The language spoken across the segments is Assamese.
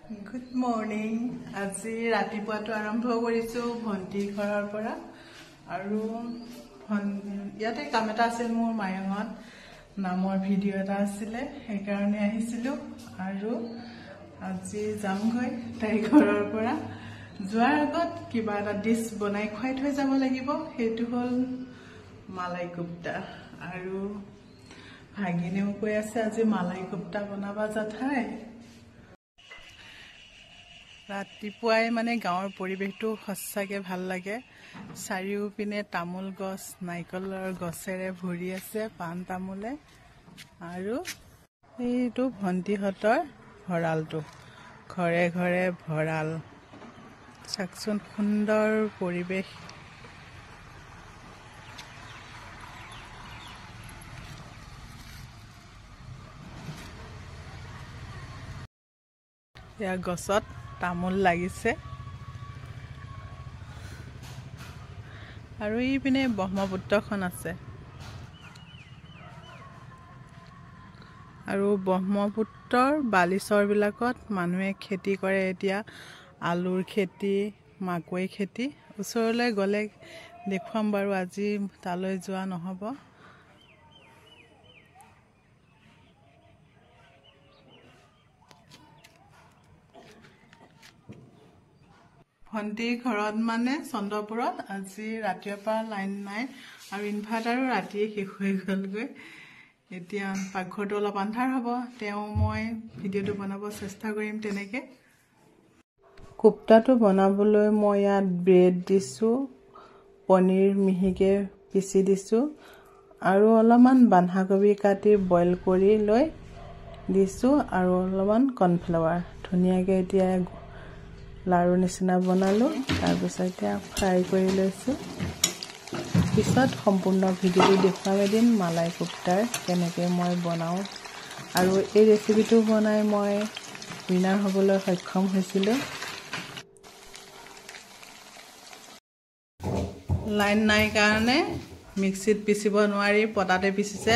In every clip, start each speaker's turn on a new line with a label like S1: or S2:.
S1: Good morning. আজি ৰাতিপুৱাটো আৰম্ভ কৰিছো ভন্টি ঘৰৰ পৰা আৰু ইয়াতে কাম এটা আছিল মোৰ মায়ঙত নামৰ ভিডিঅ' এটা আছিল সেইকাৰণে আহিছিলো আৰু আজি যামগৈ তাই ঘৰৰ পৰা যোৱাৰ আগত কিবা এটা ডিশ বনাই খুৱাই থৈ যাব লাগিব সেইটো হ'ল মালাই কোপ্তা আৰু ভাগিনেও কৈ আছে আজি মালাই কোপ্তা বনাবা জাঠাই ৰাতিপুৱাই মানে গাঁৱৰ পৰিবেশটো সঁচাকে ভাল লাগে চাৰিওপিনে তামোল গছ নাইকলৰ গছেৰে ভৰি আছে পান তামোলে আৰু এইটো ভন্টিহঁতৰ ভঁৰালটো ঘৰে ঘৰে ভঁৰাল চাকচোন সুন্দৰ পৰিবেশ ইয়া গছত তামোল লাগিছে আৰু ইপিনে ব্ৰহ্মপুত্ৰখন আছে আৰু ব্ৰহ্মপুত্ৰৰ বালিচৰ বিলাকত মানুহে খেতি কৰে এতিয়া আলুৰ খেতি মাকৈ খেতি ওচৰলৈ গলে দেখুৱাম বাৰু আজি তালৈ যোৱা নহব ভন্টি ঘৰত মানে চন্দ্ৰপুৰত আজি ৰাতিৰ পৰা লাইন নাই আৰু ইনভাৰ্টাৰো ৰাতিয়ে শেষ হৈ গলগৈ এতিয়া পাকঘৰটো অলপ আন্ধাৰ হ'ব তেও মই ভিডিঅ'টো বনাব চেষ্টা কৰিম তেনেকে কোপ্তাটো বনাবলৈ মই ইয়াত ব্ৰেড দিছো পনীৰ মিহিকে পিচি দিছো আৰু অলপমান বন্ধাকবি কাটি বইল কৰি লৈ দিছো আৰু অলপমান কৰ্ণফ্লাৱাৰ ধুনীয়াকে এতিয়া লাৰু নিচিনা বনালো তাৰ পিছত এতিয়া ফ্ৰাই কৰি লৈছো পিছত সম্পূৰ্ণ ভিডিঅ'টো দেখুৱাম এদিন মালাই কোপ্তাৰ কেনেকৈ মই বনাও আৰু এই ৰেচিপিটো বনাই মই উইনাৰ হ'বলৈ সক্ষম হৈছিলো লাইন নাই কাৰণে মিক্সিত পিচিব নোৱাৰি পটাতে পিচিছে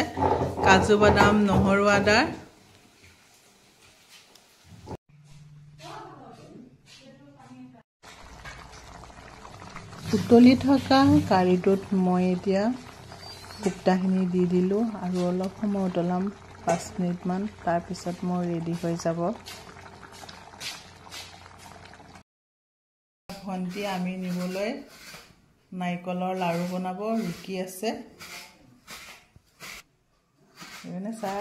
S1: কাজু বাদাম নহৰু আদা উতলি থকা কাৰিটোত মই এতিয়া কোপ্তাখিনি দি দিলো আৰু অলপ সময় উতলাম 5 মিনিট মান তাৰ পিছত মই ৰেডি হৈ যাব ভন্টি আমি নিবলৈ নাইকলৰ লাৰু বনাব ৰুকি আছে এনে চা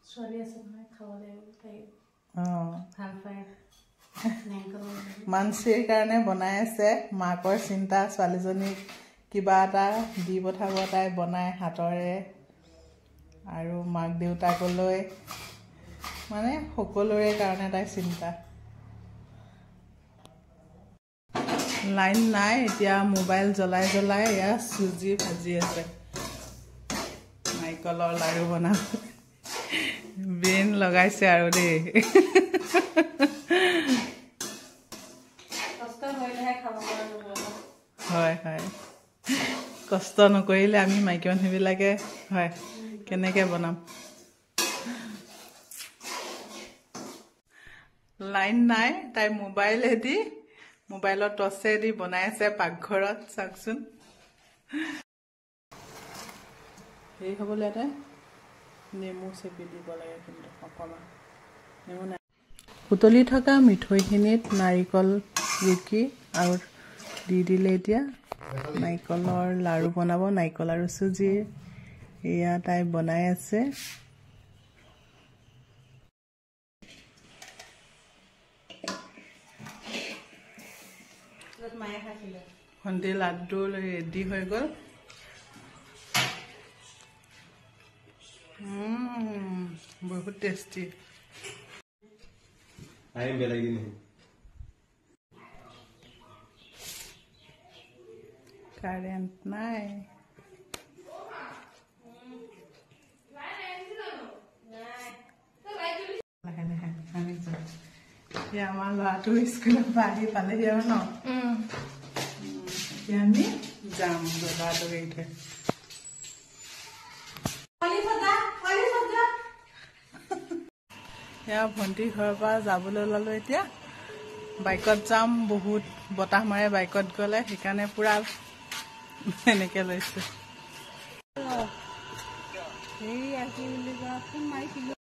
S2: ছোৱালী আছে নহয় খাবলৈ তাই ভাল পায়
S1: মানসিৰ কাৰণে বনাই আছে মাকৰ চিন্তা ছোৱালীজনীক কিবা এটা দি পঠাব তাই বনাই হাতৰে আৰু মাক দেউতাকলৈ মানে সকলোৰে কাৰণে তাই চিন্তা লাইন নাই এতিয়া মোবাইল জ্বলাই জ্বলাই ইয়া সুজি ভাজি আছে নাইকলৰ লাৰু বনাব ব্ৰেইন লগাইছে আৰু দেই হয় হয় কষ্ট নকৰিলে আমি মাইকী মানুহবিলাকে হয় কেনেকৈ বনাম লাইন নাই তাই মোবাইলত টৰ্চেদি বনাই আছে পাকঘৰত চাওকচোন সেই হ'বলৈ ইয়াতে নেমু চেপি দিব লাগে কিন্তু অকণমান নেমু নাই উতলি থকা মিঠৈখিনিত নাৰিকল ৰুকি আৰু দি দিলে এতিয়া নাইকলৰ লাৰু বনাব নাইকল আৰু চুজি এয়া তাই বনাই আছে ভন্টি লাড্ডু ৰেডি হৈ গ'ল বহুত টেষ্টি কাৰেণ্ট নাই আমাৰ ল'ৰাটো স্কুলৰ পৰা আহি পালেহি আৰু ন এতিয়া আমি যাম ল'ৰাটোক এৰি থৈ এয়া ভণ্টিৰ ঘৰৰ পৰা যাবলৈ ওলালো এতিয়া বাইকত যাম বহুত বতাহ মাৰে বাইকত গ'লে সেইকাৰণে পুৰা এনেকে লৈছো এই আজি বুলি কোৱা ফোন মাৰিছিলো